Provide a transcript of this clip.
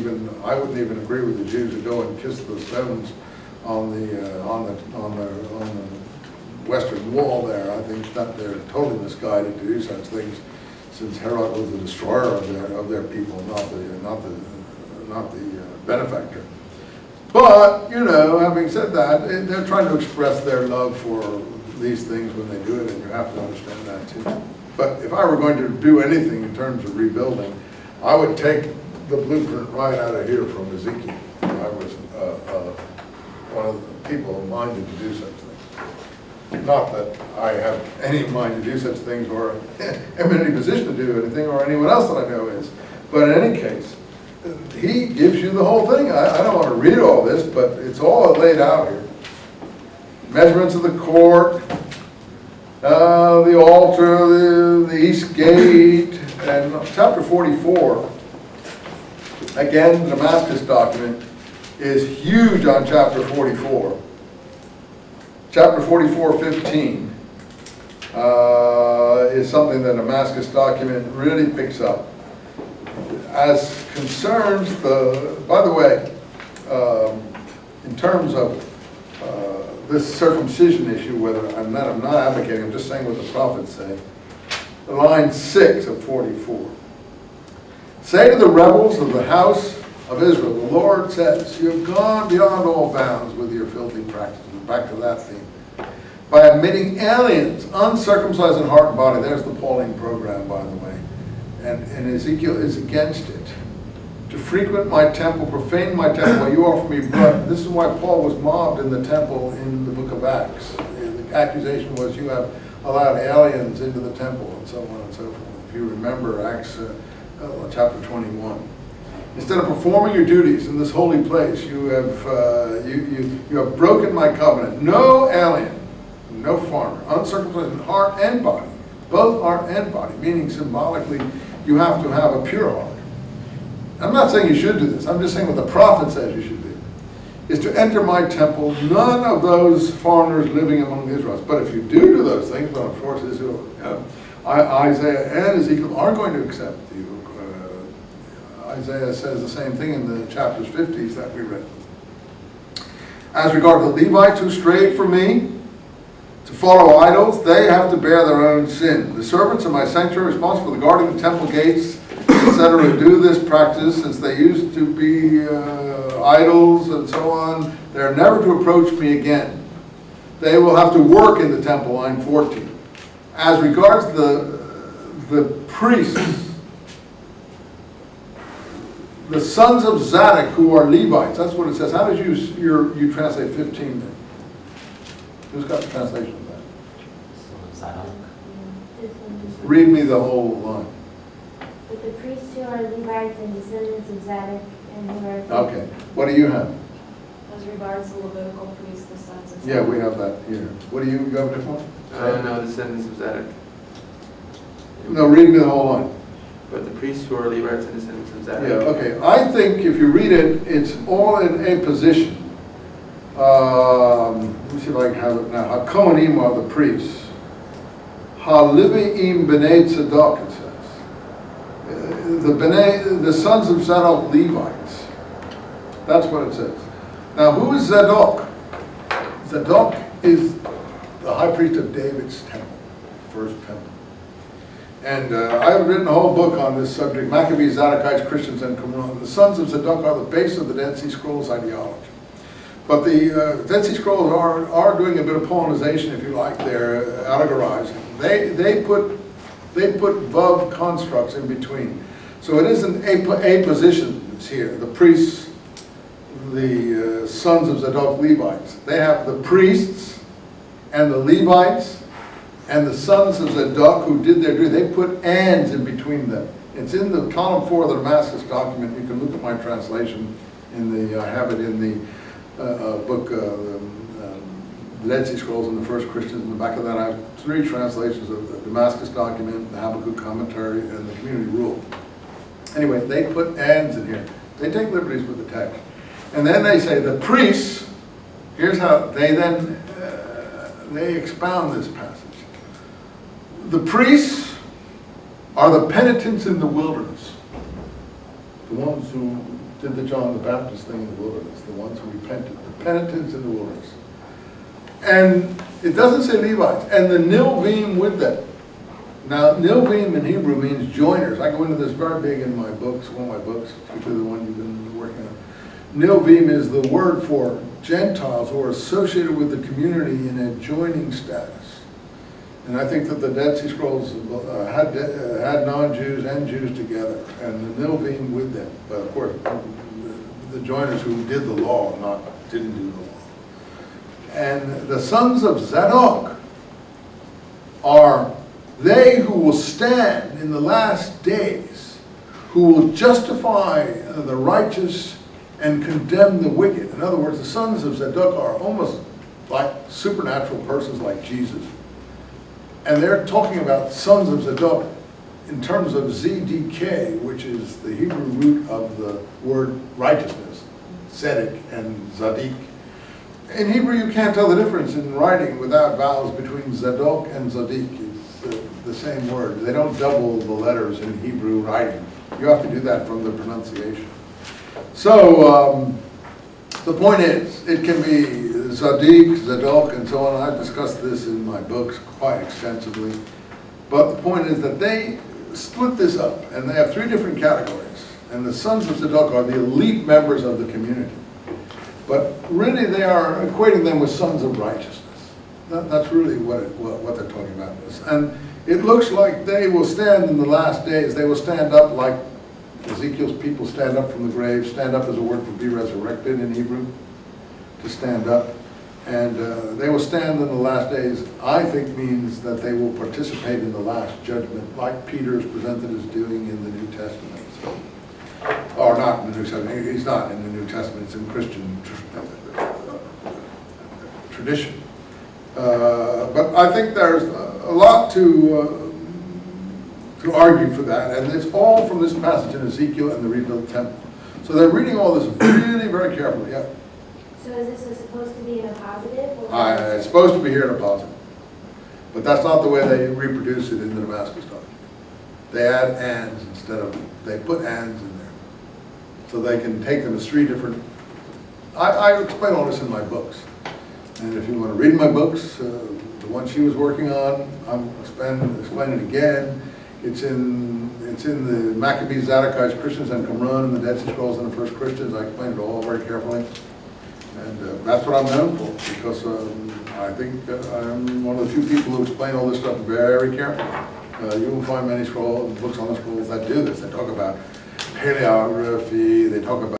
wouldn't even agree with the Jews who go and kiss the stones on the western wall there. I think that they're totally misguided to do such things, since Herod was the destroyer of their people, not the benefactor. But, you know, having said that, they're trying to express their love for these things when they do it, and you have to understand that too. But if I were going to do anything in terms of rebuilding, I would take the blueprint right out of here from Ezekiel. I was one of the people minded to do such things. Not that I have any mind to do such things, or am in any position to do anything, or anyone else that I know is. But in any case, he gives you the whole thing. I don't want to read all this, but it's all laid out here. Measurements of the court, the altar, the east gate, and chapter 44, again, the Damascus document is huge on chapter 44. Chapter 44:15 is something that the Damascus document really picks up. As concerns by the way, in terms of this circumcision issue, whether I'm not advocating, I'm just saying what the prophets say. Line 6 of 44. Say to the rebels of the house of Israel, the Lord says, you have gone beyond all bounds with your filthy practices. Back to that theme. By admitting aliens, uncircumcised in heart and body. There's the Pauline program, by the way. And Ezekiel is against it. To frequent my temple, profane my temple, while you offer me blood. This is why Paul was mobbed in the temple in the book of Acts. The accusation was you have allowed aliens into the temple, and so on and so forth. If you remember Acts chapter 21. Instead of performing your duties in this holy place, you have broken my covenant. No alien, no foreigner, uncircumcised in heart and body, both heart and body, meaning symbolically you have to have a pure heart. I'm not saying you should do this, I'm just saying what the prophet says you should do, is to enter my temple, none of those foreigners living among the Israelites. But if you do those things, well, of course, Israel, Isaiah and Ezekiel are going to accept you. Isaiah says the same thing in the chapters 50s that we read. As regard to the Levites who strayed from me to follow idols, they have to bear their own sin. The servants of my sanctuary responsible for the guarding of the temple gates, etc., do this practice since they used to be idols and so on. They're never to approach me again. They will have to work in the temple, line 14. As regards the priests, the sons of Zadok who are Levites, that's what it says. How did you translate 15 then? Who's got the translation of that? Zadok. Read me the whole line. But the priests who are Levites and descendants of Zadok and who are... Okay. What do you have? As regards the Levitical priests, the sons of Zadok. Yeah, we have that here. What do you have a different one? No, descendants of Zadok. No, read me the whole line. But the priests who are Levites and descendants of Zadok. Yeah, okay. I think if you read it, it's all in a position. Let me see if I can have it now. HaKohanim are the priests. Ha-Levi'im b'nei Tzedok, it says. The sons of Zadok, Levites. That's what it says. Now, who is Zadok? Zadok is the high priest of David's temple, first temple. And I've written a whole book on this subject, Maccabees, Zadokites, Christians, and Qumran. The sons of Zadok are the base of the Dead Sea Scrolls ideology. But the Dead Sea Scrolls are doing a bit of Paulinization, if you like. They're allegorizing. They put vav constructs in between. So it isn't a position here. The priests, the sons of Zadok, Levites. They have the priests and the Levites and the sons of Zadok who did their duty. They put ands in between them. It's in the column 4 of the Damascus document. You can look at my translation. I have it in the book, the Dead Sea Scrolls and the First Christians. In the back of that, I have 3 translations of the Damascus document, the Habakkuk commentary, and the community rule. Anyway, they put ands in here. They take liberties with the text. And then they say the priests, here's how they then, they expound this passage. The priests are the penitents in the wilderness. The ones who did the John the Baptist thing in the wilderness, the ones who repented, the penitents in the wilderness. And it doesn't say Levites, and the Nilvim with them. Now, Nilvim in Hebrew means joiners. I go into this very big in my books, one of my books, particularly the one you've been working on. Nilvim is the word for Gentiles who are associated with the community in a joining status. And I think that the Dead Sea Scrolls had non-Jews and Jews together, and the Nilvim with them. But of course, the joiners who did the law, didn't do the law. And the sons of Zadok are they who will stand in the last days, who will justify the righteous and condemn the wicked. In other words, the sons of Zadok are almost like supernatural persons like Jesus. And they're talking about sons of Zadok in terms of ZDK, which is the Hebrew root of the word righteousness, Tzedek and Zadik. In Hebrew, you can't tell the difference in writing without vowels between Zadok and Zadik. It's the same word. They don't double the letters in Hebrew writing. You have to do that from the pronunciation. So the point is, it can be Zadik, Zadok, and so on. I've discussed this in my books quite extensively. But the point is that they split this up, and they have three different categories. And the sons of Zadok are the elite members of the community. But really, they are equating them with sons of righteousness. That's really what they're talking about. And it looks like they will stand in the last days. They will stand up like Ezekiel's people stand up from the grave. Stand up is a word for be resurrected in Hebrew, to stand up. And they will stand in the last days, I think means that they will participate in the last judgment, like Peter is presented as doing in the New Testament. So, or not in the New Testament. He's not in the New Testament. It's in Christian tradition. But I think there's a lot to argue for that, and it's all from this passage in Ezekiel and the rebuilt temple. So they're reading all this really very carefully. Yeah. So is this supposed to be in a positive? Or It's supposed to be here in a positive, but that's not the way they reproduce it in the Damascus document. They add ands instead of, they put ands in there. So they can take them as three different, I explain all this in my books. And if you want to read my books, the one she was working on, I'm explaining it again. It's in the Maccabees, Zadokites, Christians, and Qumran, and the Dead Sea Scrolls, and the First Christians. I explain it all very carefully. And that's what I'm known for, because I think I'm one of the few people who explain all this stuff very carefully. You won't find many books on the scrolls that do this. They talk about paleography, they talk about